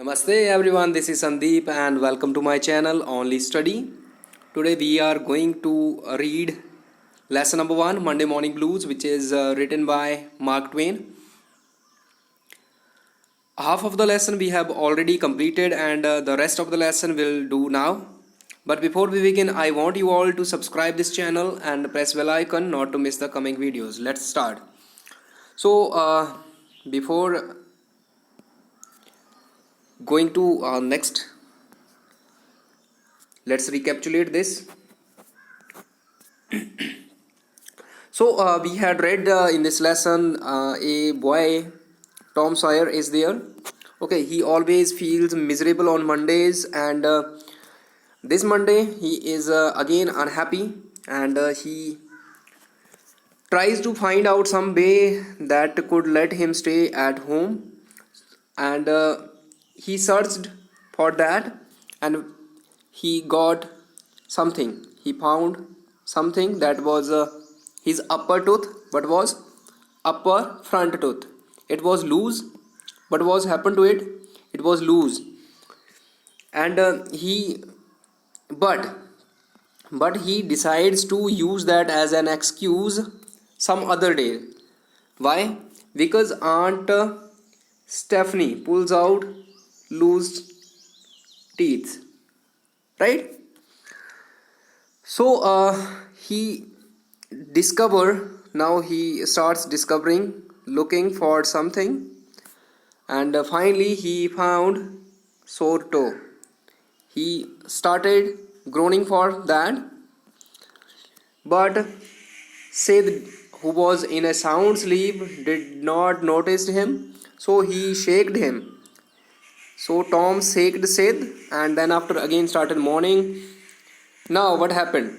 Namaste everyone, this is Sandeep and welcome to my channel Only Study. Today we are going to read lesson number 1, Monday Morning Blues, which is written by Mark Twain. Half of the lesson we have already completed and the rest of the lesson we'll do now. But before we begin, I want you all to subscribe this channel and press bell icon not to miss the coming videos. Let's start. So before going to next, let's recapitulate this. So we had read in this lesson a boy, Tom Sawyer, is there. Okay, he always feels miserable on Mondays, and this Monday he is again unhappy, and he tries to find out some way that could let him stay at home, and he searched for that, and he got something. He found something that was his upper tooth, but was upper front tooth. It was loose, but what happened to it? It was loose, and but he decides to use that as an excuse some other day. Why? Because Aunt Stephanie pulls out loose teeth, right? So he he starts discovering, looking for something, and finally he found sore toe. He started groaning for that, but Sid, who was in a sound sleep, did not notice him, so he shaked him. So Tom shaked Sid, and then after again started mourning. Now what happened?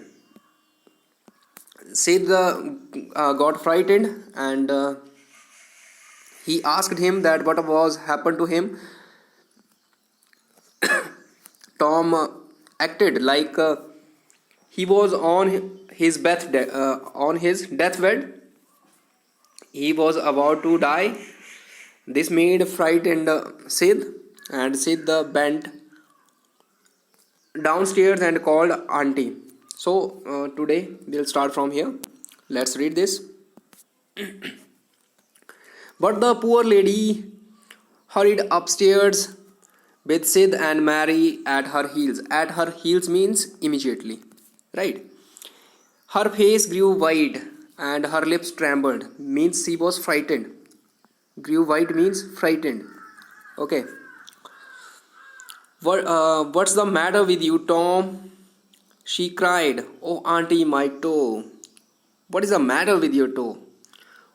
Sid got frightened, and he asked him that what was happened to him. Tom acted like he was on his deathbed. He was about to die. This made frightened Sid, and Sid bent downstairs and called Auntie. So today we'll start from here. Let's read this. But the poor lady hurried upstairs with Sid and Mary at her heels. At her heels means immediately, right? Her face grew white and her lips trembled. Means she was frightened. Grew white means frightened. Okay. What's the matter with you, Tom? She cried. Oh, Auntie, my toe. What is the matter with your toe?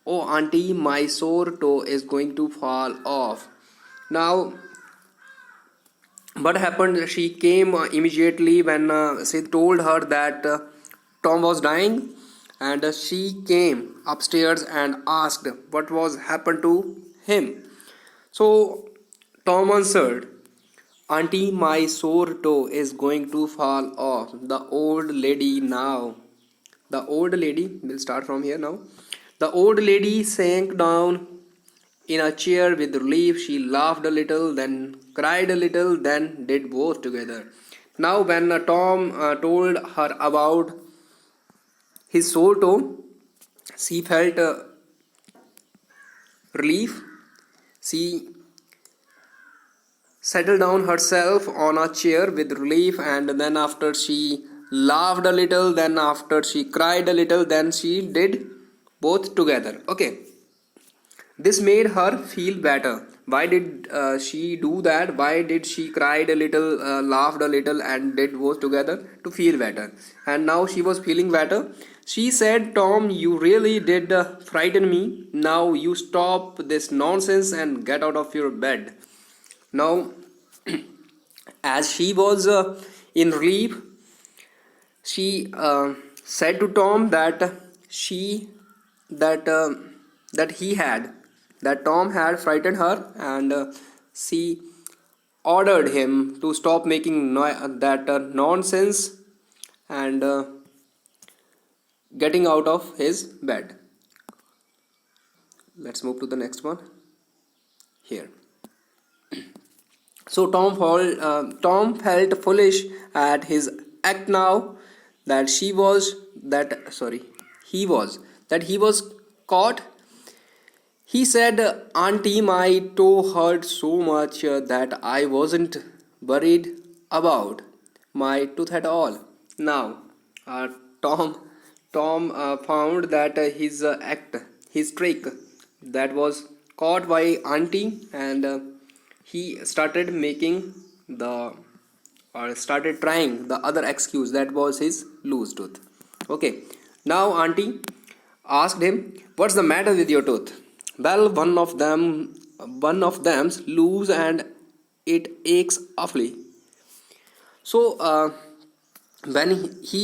Oh, Auntie, my sore toe is going to fall off. Now, what happened? She came immediately when Sid told her that Tom was dying, and she came upstairs and asked what was happened to him. So Tom answered, Auntie, my sore toe is going to fall off. The old lady, we'll start from here now. The old lady sank down in a chair with relief. She laughed a little, then cried a little, then did both together. Now, when Tom told her about his sore toe, she felt relief. She settled down herself on a chair with relief, and then after she laughed a little, then after she cried a little, then she did both together. Okay, this made her feel better. Why did she do that? Why did she cried a little, laughed a little, and did both together? To feel better. And now she was feeling better. She said, Tom, you really did frighten me. Now you stop this nonsense and get out of your bed. Now, as she was in relief, she said to Tom that Tom had frightened her, and she ordered him to stop making that nonsense and getting out of his bed. Let's move to the next one here. So Tom felt foolish at his act now that she was that sorry he was that he was caught. He said, Auntie, my toe hurt so much that I wasn't worried about my tooth at all. Now, uh, Tom, Tom found that his trick, that was caught by Auntie, and he started making the or started trying the other excuse, that was his loose tooth. Okay, now Auntie asked him, "What's the matter with your tooth?" Well, one of them's loose and it aches awfully. So, when he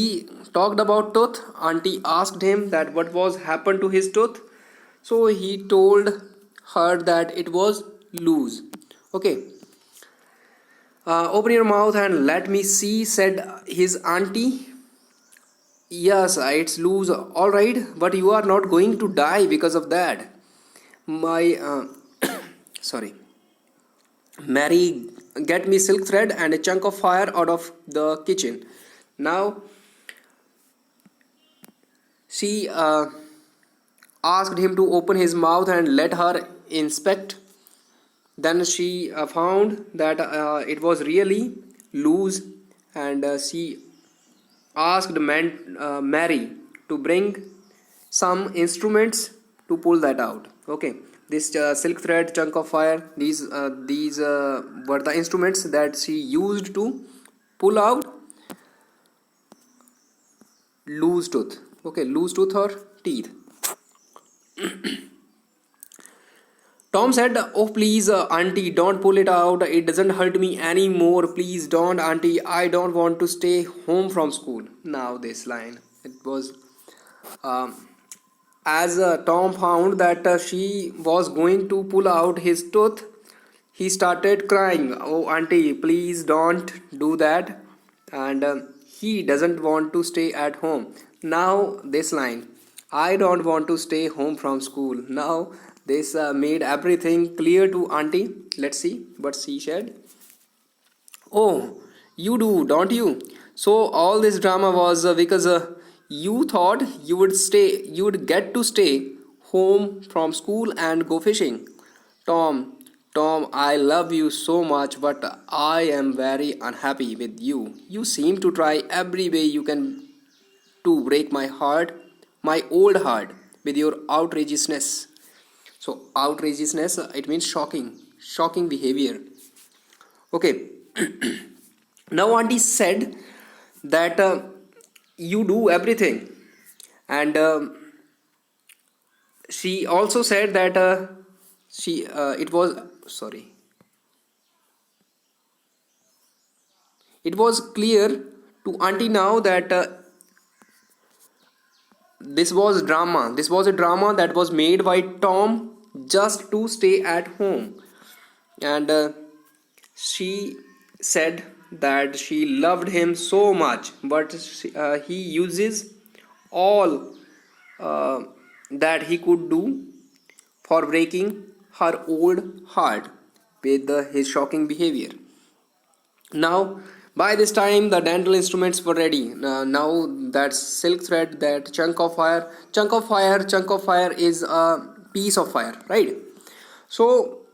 talked about tooth, Auntie asked him that what was happened to his tooth. So he told her that it was loose. Okay, open your mouth and let me see, said his auntie. Yes, it's loose, all right, but you are not going to die because of that. My, sorry, Mary, get me silk thread and a chunk of fire out of the kitchen. Now, she asked him to open his mouth and let her inspect. Then she found that it was really loose, and she asked Mary to bring some instruments to pull that out. Okay, this silk thread, chunk of fire, these were the instruments that she used to pull out loose tooth. Okay, loose tooth or teeth. Tom said, "Oh, please, auntie, don't pull it out. It doesn't hurt me anymore. Please don't, auntie. I don't want to stay home from school." Now, this line. It was um, as Tom found that she was going to pull out his tooth, he started crying. "Oh, auntie, please don't do that." And he doesn't want to stay at home. Now, this line. I don't want to stay home from school. Now, this made everything clear to auntie. Let's see what she said. Oh, you do, don't you? So all this drama was because you thought you would get to stay home from school and go fishing. Tom, Tom, I love you so much, but I am very unhappy with you. You seem to try every way you can to break my heart, my old heart, with your outrageousness. So outrageousness, it means shocking behavior. Okay, now auntie said that you do everything, and she also said that she it was sorry it was clear to auntie now that this was a drama that was made by Tom just to stay at home, and she said that she loved him so much, but he uses all uh, that he could do for breaking her old heart with his shocking behavior. Now, by this time, the dental instruments were ready. Now, that silk thread, that chunk of fire is a piece of fire, right? So,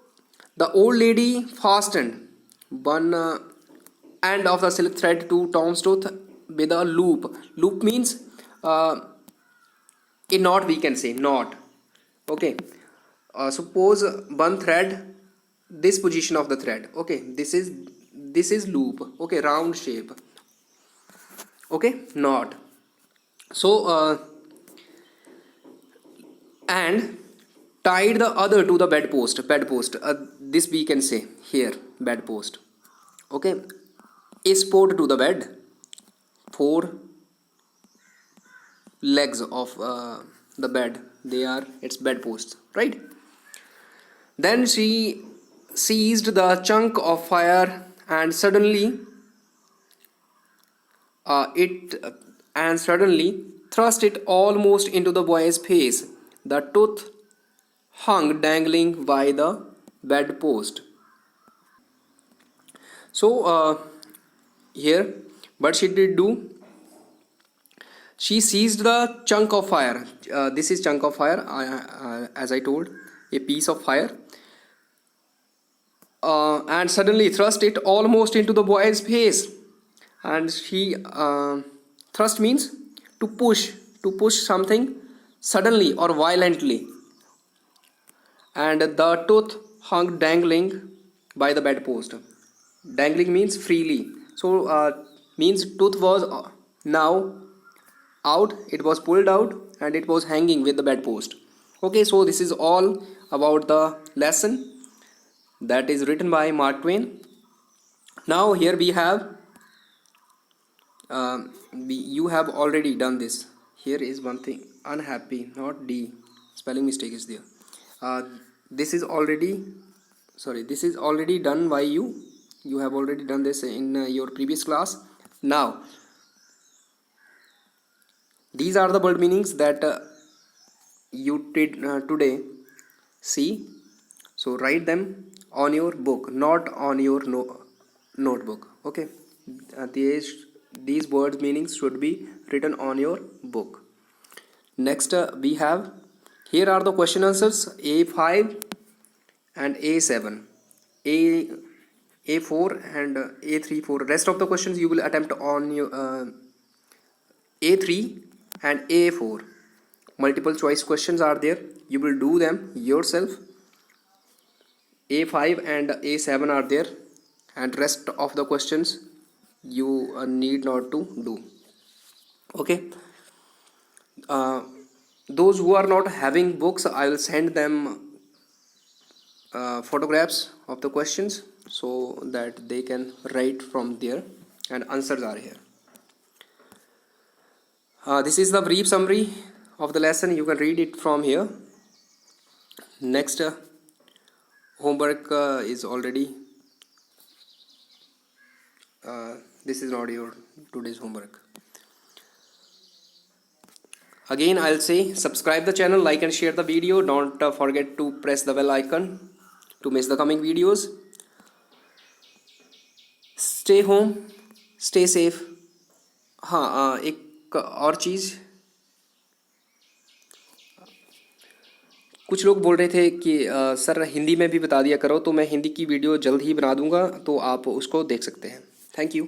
the old lady fastened one end of the silk thread to Tom's tooth with a loop. Loop means a knot, we can say knot. Okay. Suppose one thread, this position of the thread. Okay, this is loop. Okay, round shape. Okay, knot. So and tied the other to the bedpost. This we can say here, bedpost. Okay, a support to the bed, four legs of the bed, they are its bedposts, right? Then she seized the chunk of fire and it suddenly thrust it almost into the boy's face. The tooth hung dangling by the bedpost. So here what she did do, she seized the chunk of fire. This is chunk of fire, as I told, a piece of fire, and suddenly thrust it almost into the boy's face. And she thrust means to push something suddenly or violently. And the tooth hung dangling by the bedpost. Dangling means freely. So means tooth was now out, it was pulled out, and it was hanging with the bedpost. Okay, so this is all about the lesson that is written by Mark Twain. Now here we have you have already done this. Here is one thing, unhappy, not D, spelling mistake is there. This is already, sorry, this is already done by you have already done this in your previous class. Now these are the word meanings that you did today see. So write them on your book, not on your notebook. Okay, these words meanings should be written on your book. Next we have, here are the question answers, A5 and A7, A A4 and A3 4. Rest of the questions you will attempt on your A3 and A4. Multiple choice questions are there, you will do them yourself. A5 and A7 are there, and rest of the questions you need not to do. Okay, those who are not having books, I will send them photographs of the questions so that they can write from there, and answers are here. This is the brief summary of the lesson, you can read it from here. Next homework is already this is not your today's homework. Again I'll say, subscribe the channel, like and share the video. Don't forget to press the bell icon to miss the coming videos. Stay home, stay safe. हाँ एक और चीज़, कुछ लोग बोल रहे थे कि sir Hindi में भी बता दिया करो, तो मैं हिंदी की वीडियो जल्द ही बना दूंगा, तो आप उसको देख सकते हैं. Thank you.